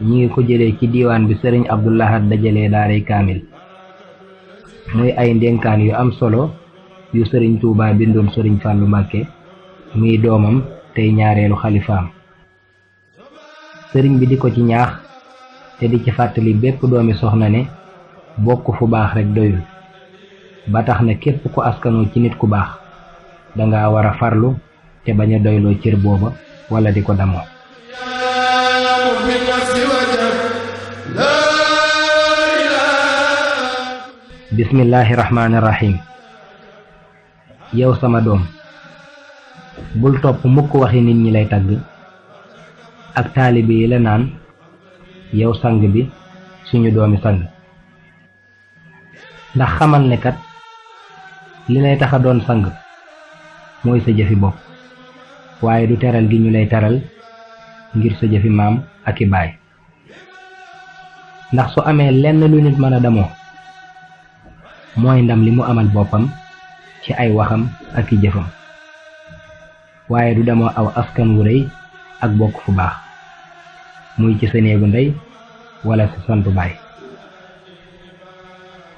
ñi ngi ko jëlee ci diiwaan bi sëriñ Abdou Lahad dajalee daaray kaamil muy ay ndénkaan yu am solo yu sëriñ Tuubaa bindoon sëriñ Fàllu Mbàkke muy doomam tey ñaareelu xalifaam. sëriñ bi di ko ci ñaax te di ci fàttali bépp doomi soxna ne bokk fu baax rekk doyul, ba tax na képp ku askanoo ci nit ku baax danga war a farlu te bañ a doyloo cër booba wala di ko damoo. bismillaahi rahmaani rahiim. yow sama doom, bul topp mukk waxi nit ñi lay tagg ak taalibe yi la naan yow sang bi suñu doomi sang, ndax xamal ne kat li lay taxa doon sang mooy sa jëfi bopp, waaye du teral gi ñu lay teral ngir sa jëfi maam ak i baay. ndax su amee lenn lu nit mën a damoo mooy ndam li mu amal boppam ci ay waxam ak i jëfam, waaye du damoo aw askan wu rëy ak bokk fu baax, muy ci sa néegu ndey wala sa santu baay.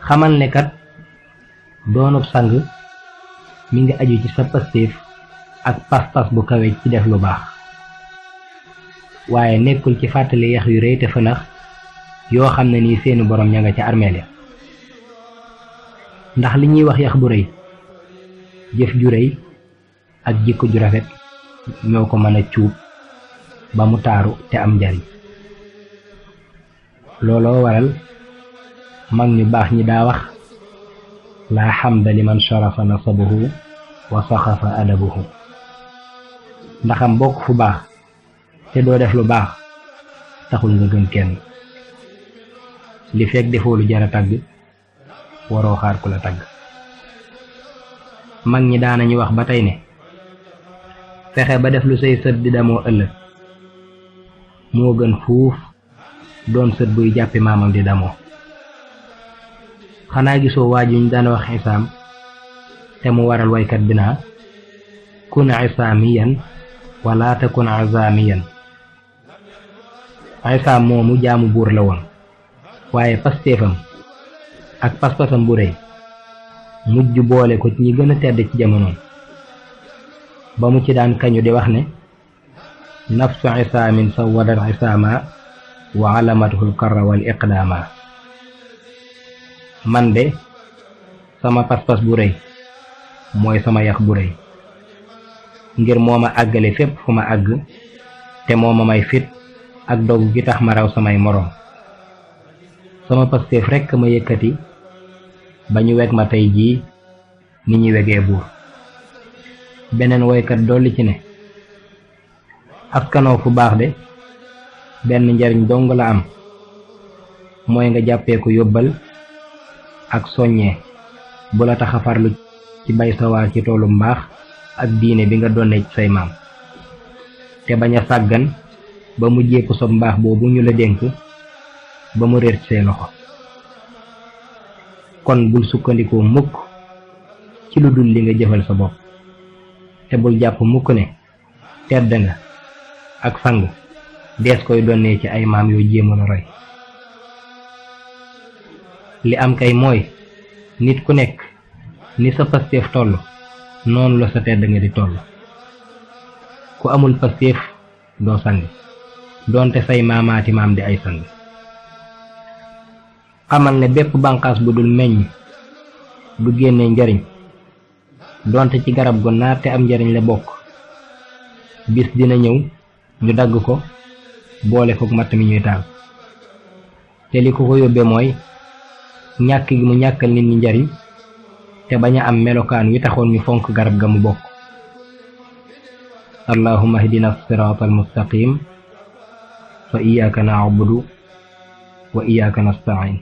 xamal ne kat doonub sang mi ngi aju ci sa pastéef ak pas-pas bu kawe ci def lu baax, waaye nekkul ci fàttali yax yu rëy te fënax yoo xam ne nii seeni borom ña nga ca armeel ya. ndax li ñuy wax yax bu rëy, jëf ju rëy ak jikko ju rafet ñoo ko mën a cuub ba mu taaru te am njariñ. looloo waral mag ñu baax ñi daa wax laa xamda liman sharafa nasabuhu wa saxafa adabuhu. ndaxam bokk fu baax te doo def lu baax taxul nga gën kenn. li fekk defoo lu jara tagg waroo xaar ku la tagg. mag ñi daanañu wax ba tey ne fexe ba def lu say sët di damoo ëllëg moo gën fuuf doon sët buy jàppi maamam di damoo. xanaa gisoo waajuñ daan wax isaam te mu waral waykat bi naa kun isaamiyan wala takun azaamiyan. isaam moomu jaamu buur la woon, waaye pastéefam ak pas-pasam bu rëy mujj boole ko ci ñi gën a tedd ci jamonoom, ba mu ci daan kañu di wax ne nafsu isaamin sawadat isaama wa alamatuhul karra wal iqdaama. man de sama pas-pas bu rëy mooy sama yax bu rëy, ngir moo ma àggale fépp fu ma àgg te moo ma may fit ak dogu gi tax ma raw samay moroom. sama pastéef rekk ma yëkkati ba ñu weg ma tey jii ni ñuy wegee buur. beneen woykat dolli ci ne askanoo fu baax de benn njariñ dong la am, mooy nga jàppee ko yóbbal ak soññee bu la tax a farlu ci bay sawaar ci toolu mbaax ak diine bi nga donne ci say maam, te bañ a sàggan ba mu jépp sob mbaax boobu ñu la dénk ba mu réer ci say loxo. kon bul sukkandikoo mukk ci lu dul li nga jëfal sa bopp, te bul jàpp mukk ne tedd nga ak sang dees koy donnee ci ay maam yoo jéemoon a roy. li am kay mooy nit ku nekk ni sa pastéef toll noonu la sa tedd nga di toll. ku amul pastéef doo sang doonte say maamaati maam di ay sang. xamal ne bépp bànqaas bu dul meññ du génne njariñ, doonte ci garab gu naat te am njariñ la bokk. bis dina ñëw ñu dagg ko boole kook matt mi ñuy taal, te li ko yóbbee mooy ñàkk gi mu ñàkkal nit ñi njariñ te bañ a am melokaan wi taxoon ñu fonk garab ga mu bokk. allahumma ihdina siraatal mustaqim fa iyyaka na'budu wa iyyaka nasta'in.